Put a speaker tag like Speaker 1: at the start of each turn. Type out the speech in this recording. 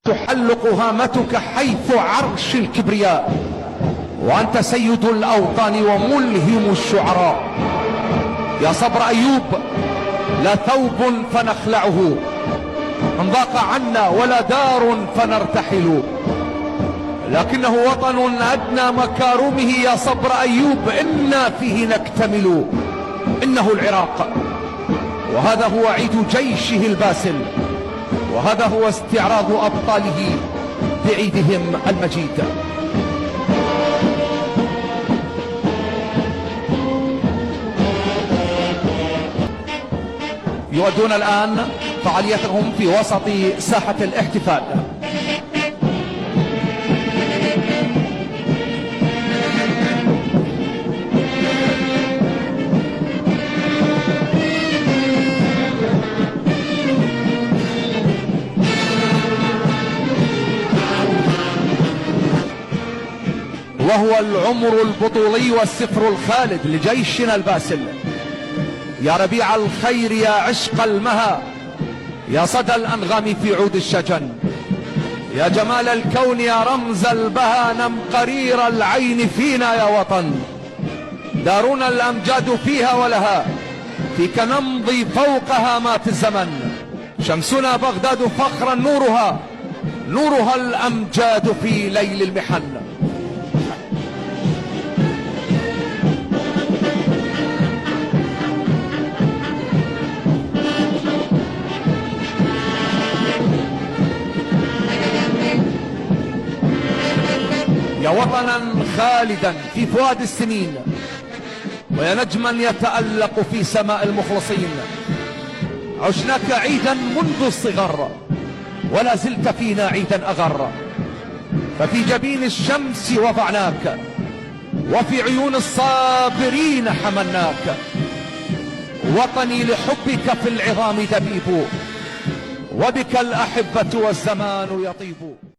Speaker 1: تحلق هامتك حيث عرش الكبرياء، وأنت سيد الأوطان وملهم الشعراء. يا صبر أيوب لا ثوب فنخلعه، إن ضاق عنا ولا دار فنرتحل، لكنه وطن أدنى مكارمه. يا صبر أيوب إنا فيه نكتمل، إنه العراق، وهذا هو عيد جيشه الباسل، وهذا هو استعراض أبطاله بعيدهم المجيد. يؤدون الآن فعاليتهم في وسط ساحة الاحتفال. وهو العمر البطولي والسفر الخالد لجيشنا الباسل. يا ربيع الخير يا عشق المها، يا صدى الأنغام في عود الشجن، يا جمال الكون يا رمز البها، نم قرير العين فينا يا وطن. دارنا الأمجاد فيها ولها، فيك نمضي فوق هامات الزمن. شمسنا بغداد فخرا نورها الأمجاد في ليل المحن. يا وطنا خالدا في فؤاد السنين، ويا نجما يتألق في سماء المخلصين. عشناك عيدا منذ الصغر، ولا زلت فينا عيدا أغر، ففي جبين الشمس وضعناك، وفي عيون الصابرين حملناك. وطني لحبك في العظام دبيب، وبك الأحبة والزمان يطيب.